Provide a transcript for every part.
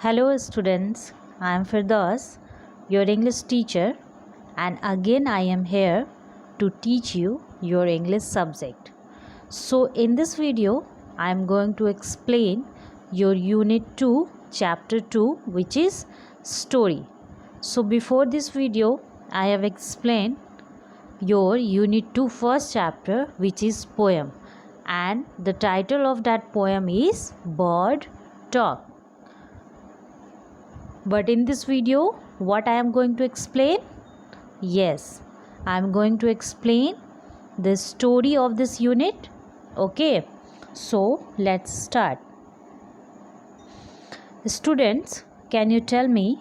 Hello students, I am Firdaus, your English teacher, and again I am here to teach you your English subject. So in this video I am going to explain your Unit 2 Chapter 2, which is Story. So before this video I have explained your Unit 2 first chapter, which is Poem, and the title of that poem is Bird Talk. But in this video, what I am going to explain? Yes, I am going to explain the story of this unit. Okay, so let's start. Students, can you tell me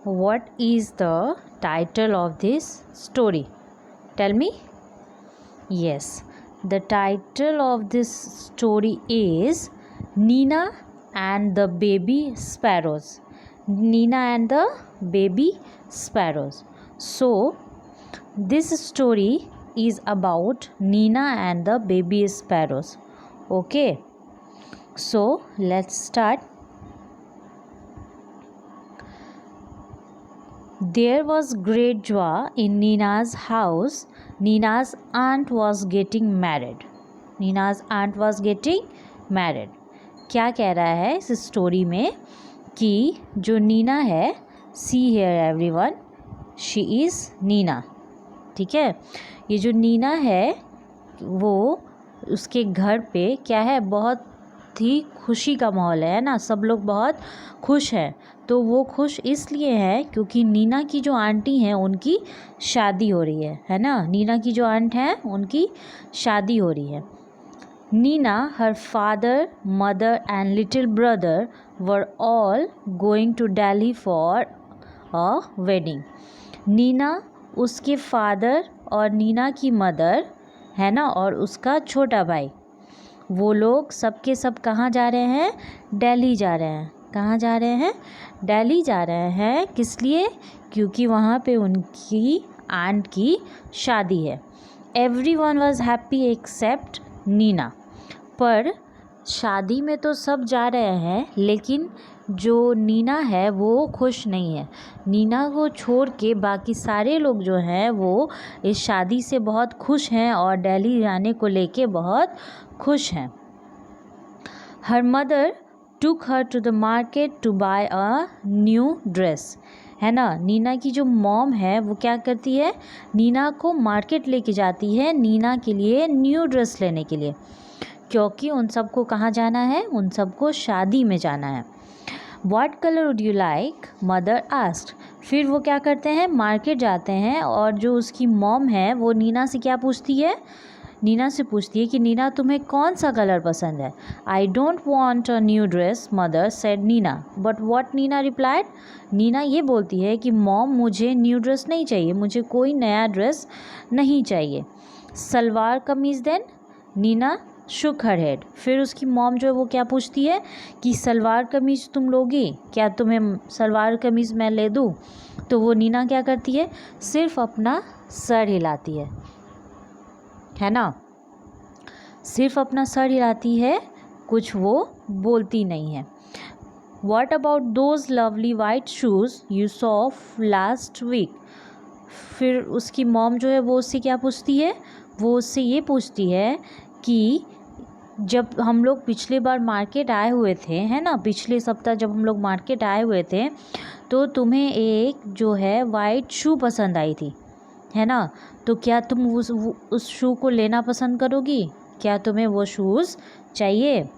what is the title of this story? Tell me. Yes, the title of this story is Nina and the Baby Sparrows. Nina and the Baby Sparrows. So this story is about Nina and the Baby Sparrows. Okay, so let's start. There was great joy in Nina's house. Nina's aunt was getting married. Nina's aunt was getting married. क्या कह रहा है इस story में कि जो Nina है, see here everyone, she is Nina. ठीक है, ये जो नीना है वो उसके घर पे क्या है, बहुत ही खुशी का माहौल है ना, सब लोग बहुत खुश हैं. तो वो खुश इसलिए है क्योंकि नीना की जो आंटी हैं उनकी शादी हो रही है ना. नीना की जो आंट हैं उनकी शादी हो रही है. Nina, her father, mother and little brother were all going to Delhi for a wedding. Neena, उसके फादर और नीना की मदर है ना, और उसका छोटा भाई, वो लोग सब के सब कहाँ जा रहे हैं? दिल्ली जा रहे हैं. कहाँ जा रहे हैं? दिल्ली जा रहे हैं. किस लिए? क्योंकि वहाँ पे उनकी आंट की शादी है. Everyone was happy except Neena. पर शादी में तो सब जा रहे हैं, लेकिन जो नीना है वो खुश नहीं है. नीना को छोड़ के बाकी सारे लोग जो हैं वो इस शादी से बहुत खुश हैं और दिल्ली जाने को लेके बहुत खुश हैं. Her mother took her to the market to buy a new dress. है ना, नीना की जो मॉम है वो क्या करती है? नीना को मार्केट लेके जाती है नीना के लिए न्यू ड्रेस लेने के लिए, क्योंकि उन सबको कहाँ जाना है? उन सबको शादी में जाना है. What color would you like? Mother asked. फिर वो क्या करते हैं? मार्केट जाते हैं और जो उसकी मॉम है वो नीना से क्या पूछती है? नीना से पूछती है कि नीना तुम्हें कौन सा कलर पसंद है? I don't want a new dress mother said Nina. But what Nina replied. Nina ये बोलती है कि मॉम मुझे न्यू ड्रेस नहीं चाहिए, मुझे कोई नया ड्रेस नहीं चाहिए. सलवार कमीज़ देन. नीना शुक हर हेड. फिर उसकी मॉम जो है वो क्या पूछती है कि सलवार कमीज़ तुम लोगी क्या? तुम्हें सलवार कमीज़ मैं ले दूँ? तो वो नीना क्या करती है? सिर्फ अपना सर हिलाती है ना, सिर्फ अपना सर हिलाती है, कुछ वो बोलती नहीं है. What about those lovely white shoes you saw last week? फिर उसकी मॉम जो है वो उससे क्या पूछती है? वो उससे ये पूछती है कि जब हम लोग पिछले बार मार्केट आए हुए थे, है ना, पिछले सप्ताह जब हम लोग मार्केट आए हुए थे तो तुम्हें एक जो है वाइट शू पसंद आई थी, है ना. तो क्या तुम उस शू को लेना पसंद करोगी? क्या तुम्हें वो शूज़ चाहिए?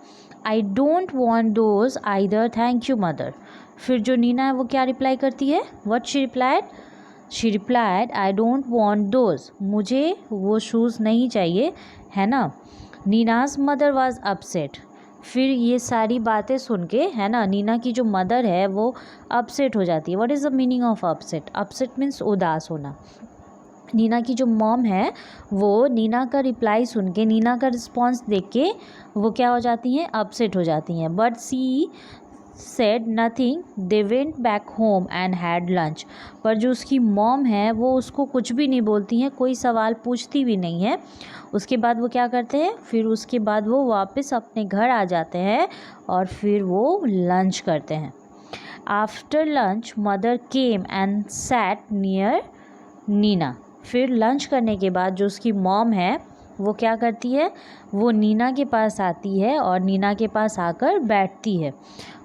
आई don't want those either thank you mother. फिर जो नीना है वो क्या रिप्लाई करती है? What she replied. She replied I don't want those. मुझे वो शूज़ नहीं चाहिए, है ना. Nina's mother was upset. फिर ये सारी बातें सुन के, है ना, नीना की जो मदर है वो अपसेट हो जाती है. What is the meaning of upset? Upset means उदास होना. नीना की जो मॉम है वो नीना का रिप्लाई सुन के, नीना का रिस्पॉन्स देख के वो क्या हो जाती हैं? अपसेट हो जाती हैं. But she said nothing. They went back home and had lunch. पर जो उसकी मॉम है वो उसको कुछ भी नहीं बोलती हैं, कोई सवाल पूछती भी नहीं है. उसके बाद वो क्या करते हैं? फिर उसके बाद वो वापस अपने घर आ जाते हैं और फिर वो लंच करते हैं. After lunch mother came and sat near Nina. फिर लंच करने के बाद जो उसकी मॉम है वो क्या करती है, वो नीना के पास आती है और नीना के पास आकर बैठती है।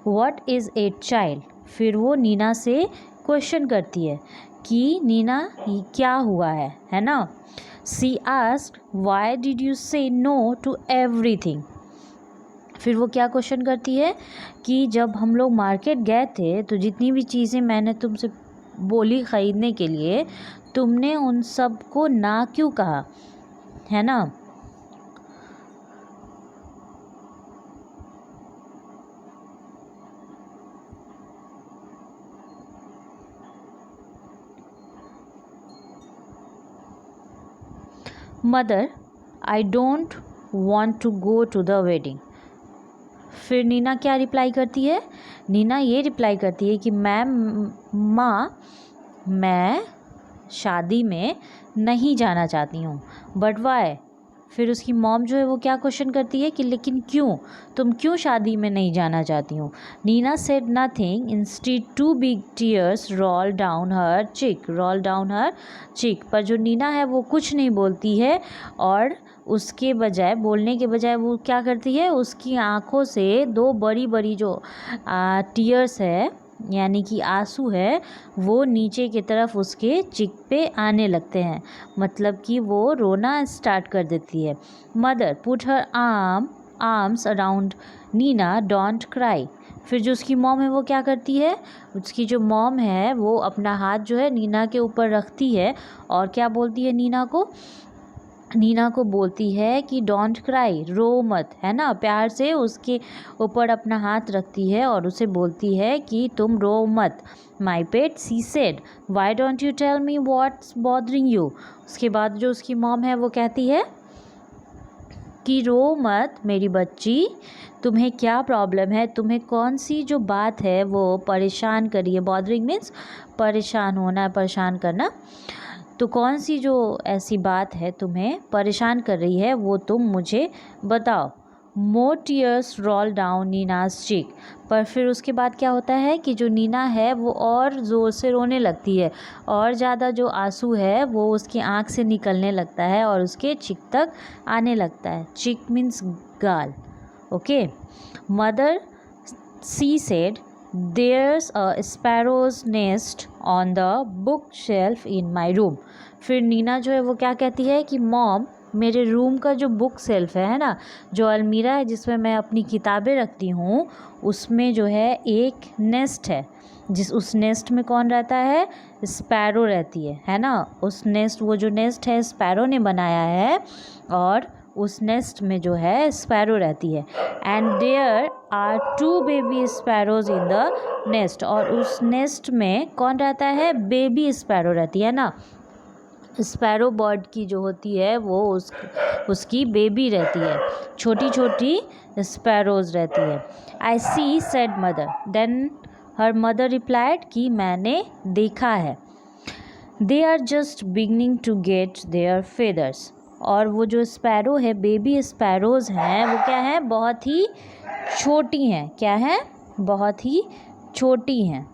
व्हाट इज़ ए चाइल्ड, फिर वो नीना से क्वेश्चन करती है कि नीना ये क्या हुआ है ना। सी आस्क्ड व्हाई डिड यू से नो टू एवरीथिंग। फिर वो क्या क्वेश्चन करती है कि जब हम लोग मार्केट गए थे तो जितनी भी चीज़ें मैंने तुमसे बोली ख़रीदने के लिए, तुमने उन सब को ना क्यों कहा, है ना। Mother I don't want to go to the wedding. फिर नीना क्या रिप्लाई करती है, नीना ये रिप्लाई करती है कि माँ मैं शादी में नहीं जाना चाहती हूँ। बट वाई, फिर उसकी मॉम जो है वो क्या क्वेश्चन करती है कि लेकिन क्यों, तुम क्यों शादी में नहीं जाना चाहती हूँ। Nina said nothing, instead two big tears roll down her cheek. पर जो नीना है वो कुछ नहीं बोलती है और उसके बजाय, बोलने के बजाय वो क्या करती है, उसकी आँखों से दो बड़ी बड़ी जो टीयर्स है यानी कि आंसू है वो नीचे की तरफ उसके चिक पे आने लगते हैं, मतलब कि वो रोना स्टार्ट कर देती है। Mother put her arms around Nina, don't cry. फिर जो उसकी मॉम है वो क्या करती है, उसकी जो मॉम है वो अपना हाथ जो है नीना के ऊपर रखती है और क्या बोलती है, नीना को बोलती है कि डोंट क्राई, रो मत, है ना। प्यार से उसके ऊपर अपना हाथ रखती है और उसे बोलती है कि तुम रो मत। My pet, she said, why don't you tell me what's bothering you. उसके बाद जो उसकी मॉम है वो कहती है कि रो मत मेरी बच्ची, तुम्हें क्या प्रॉब्लम है, तुम्हें कौन सी जो बात है वो परेशान करी है। बॉदरिंग मीन्स परेशान होना, परेशान करना। तो कौन सी जो ऐसी बात है तुम्हें परेशान कर रही है वो तुम मुझे बताओ। More tears roll down Nina's चिक। पर फिर उसके बाद क्या होता है कि जो नीना है वो और ज़ोर से रोने लगती है और ज़्यादा जो आंसू है वो उसकी आँख से निकलने लगता है और उसके चिक तक आने लगता है। चिक मीन्स गाल, okay. Mother she said, There's a sparrow's nest on the bookshelf in my room. फिर नीना जो है वो क्या कहती है कि मॉम मेरे रूम का जो बुक सेल्फ है ना, जो अलमीरा है जिसमें मैं अपनी किताबें रखती हूँ, उसमें जो है एक नेस्ट है। उस नेस्ट में कौन रहता है, स्पैरो रहती है ना। वो जो नेस्ट है स्पैरो ने बनाया है और उस नेस्ट में जो है स्पैरो रहती है। And there are 2 baby sparrows in the nest. और उस नेस्ट में कौन रहता है, बेबी स्पैरो रहती है ना। स्पैरो बर्ड की जो होती है वो उसकी बेबी रहती है, छोटी छोटी स्पैरोज रहती है। I see said mother, then her mother replied कि मैंने देखा है। They are just beginning to get their feathers. और वो जो स्पैरो है, बेबी स्पैरोज़ हैं, वो क्या है, बहुत ही छोटी हैं। क्या है, बहुत ही छोटी हैं।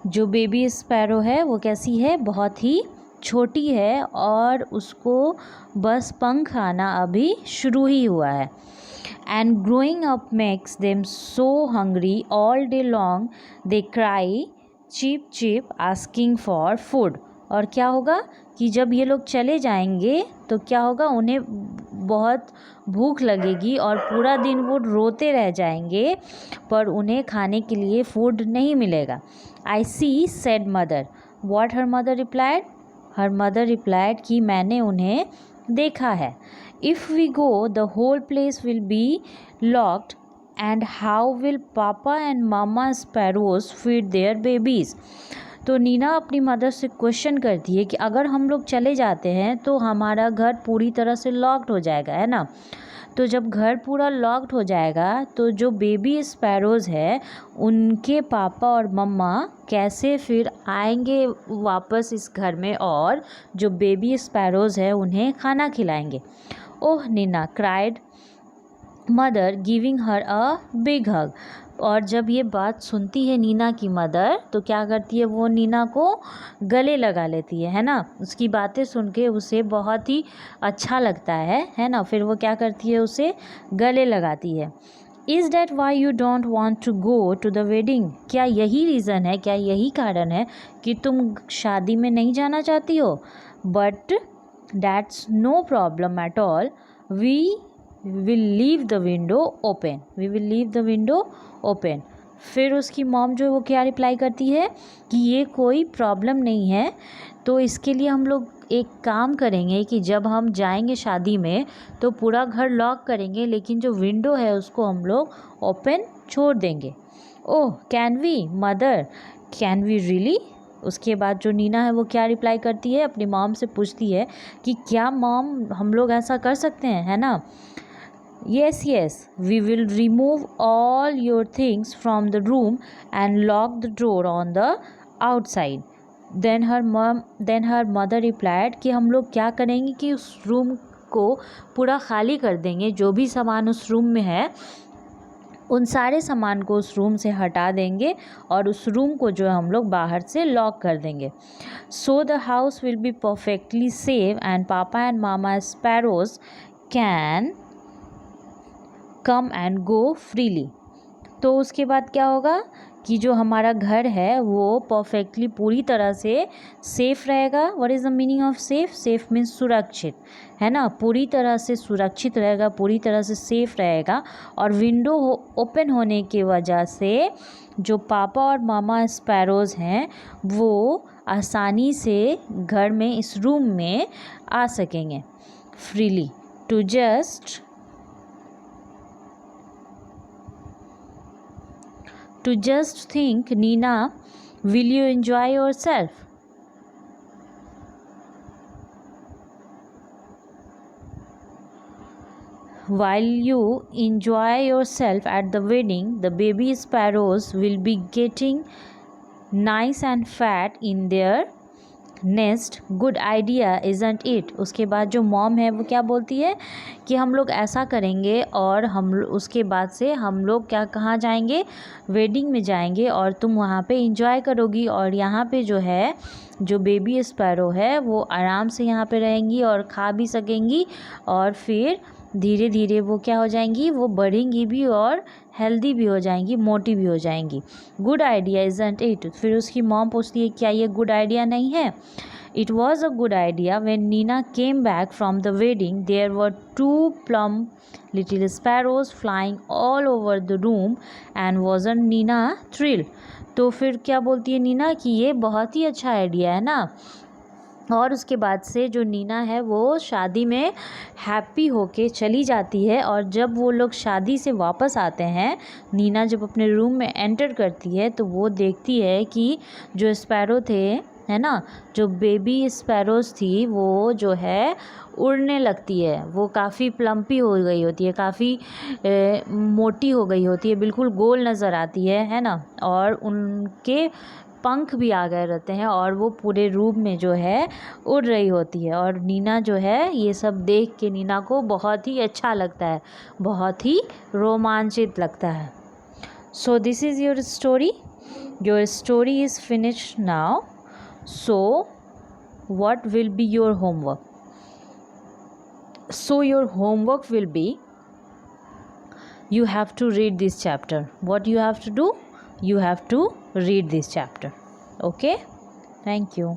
जो बेबी स्पैरो है वो कैसी है, बहुत ही छोटी है और उसको बस पंख आना अभी शुरू ही हुआ है। And growing up makes them so hungry, all day long they cry cheep cheep asking for food. और क्या होगा कि जब ये लोग चले जाएंगे तो क्या होगा, उन्हें बहुत भूख लगेगी और पूरा दिन वो रोते रह जाएंगे पर उन्हें खाने के लिए फूड नहीं मिलेगा। I see said mother, What her mother replied? Her mother replied कि मैंने उन्हें देखा है. If we go, the whole place will be locked, and how will Papa and Mama sparrows feed their babies? तो नीना अपनी mother से question करती है कि अगर हम लोग चले जाते हैं तो हमारा घर पूरी तरह से लॉक्ड हो जाएगा, है ना. तो जब घर पूरा लॉक्ड हो जाएगा तो जो बेबी स्पैरोज़ है उनके पापा और मम्मा कैसे फिर आएंगे वापस इस घर में और जो बेबी स्पैरोज़ है उन्हें खाना खिलाएंगे. Oh Nina cried mother giving her a big hug. और जब ये बात सुनती है नीना की मदर तो क्या करती है, वो नीना को गले लगा लेती है ना. उसकी बातें सुन के उसे बहुत ही अच्छा लगता है ना. फिर वो क्या करती है, उसे गले लगाती है. Is that why you don't want to go to the wedding? क्या यही रीज़न है, क्या यही कारण है कि तुम शादी में नहीं जाना चाहती हो? But that's no problem at all. We will leave the window open. We will leave the window open. फिर उसकी मॉम जो वो क्या रिप्लाई करती है कि ये कोई प्रॉब्लम नहीं है, तो इसके लिए हम लोग एक काम करेंगे कि जब हम जाएंगे शादी में तो पूरा घर लॉक करेंगे, लेकिन जो विंडो है उसको हम लोग ओपन छोड़ देंगे. Oh can we mother, can we really? उसके बाद जो नीना है वो क्या रिप्लाई करती है, अपनी मॉम से पूछती है कि क्या मॉम हम लोग ऐसा कर सकते हैं, है ना. Yes, yes, we will remove all your things from the room and lock the door on the outside. Then her mother replied कि हम लोग क्या करेंगे कि उस रूम को पूरा खाली कर देंगे, जो भी सामान उस रूम में है उन सारे सामान को उस रूम से हटा देंगे और उस रूम को जो हम लोग बाहर से लॉक कर देंगे. So the house will be perfectly safe and Papa and Mama sparrows can come and go freely. तो उसके बाद क्या होगा कि जो हमारा घर है वो परफेक्टली पूरी तरह से सेफ़ रहेगा. What is the meaning of safe? Safe means सुरक्षित, है ना. पूरी तरह से सुरक्षित रहेगा, पूरी तरह से सेफ़ रहेगा. और विंडो ओपन होने की वजह से जो पापा और मामा स्पैरोज़ हैं वो आसानी से घर में इस रूम में आ सकेंगे freely. To just think, Nina, will you enjoy yourself? While you enjoy yourself at the wedding, the baby sparrows will be getting nice and fat in their next. Good idea isn't it? उसके बाद जो mom है वो क्या बोलती है कि हम लोग ऐसा करेंगे और हम उसके बाद से हम लोग क्या कहाँ जाएंगे, वेडिंग में जाएंगे और तुम वहाँ पे इंजॉय करोगी और यहाँ पे जो है जो बेबी स्पैरो है वो आराम से यहाँ पे रहेंगी और खा भी सकेंगी और फिर धीरे धीरे वो क्या हो जाएंगी, वो बढ़ेंगी भी और हेल्दी भी हो जाएंगी, मोटी भी हो जाएंगी. Good idea isn't it? फिर उसकी मॉम पूछती है क्या ये गुड आइडिया नहीं है? It was a good idea. When Nina came back from the wedding there were 2 plump little sparrows flying all over the room and wasn't Nina thrilled? तो फिर क्या बोलती है नीना कि ये बहुत ही अच्छा आइडिया है ना. और उसके बाद से जो नीना है वो शादी में हैप्पी होके चली जाती है. और जब वो लोग शादी से वापस आते हैं, नीना जब अपने रूम में एंटर करती है तो वो देखती है कि जो स्पैरो थे, है ना, जो बेबी स्पैरोज़ थी वो जो है उड़ने लगती है. वो काफ़ी प्लम्पी हो गई होती है, काफ़ी मोटी हो गई होती है, बिल्कुल गोल नज़र आती है ना. और उनके पंख भी आ गए रहते हैं और वो पूरे रूम में जो है उड़ रही होती है. और नीना जो है ये सब देख के नीना को बहुत ही अच्छा लगता है, बहुत ही रोमांचित लगता है. So this is your story. Your story is finished now. So what will be your homework? So your homework will be, you have to read this chapter. What you have to do? You have to read this chapter. Okay? Thank you.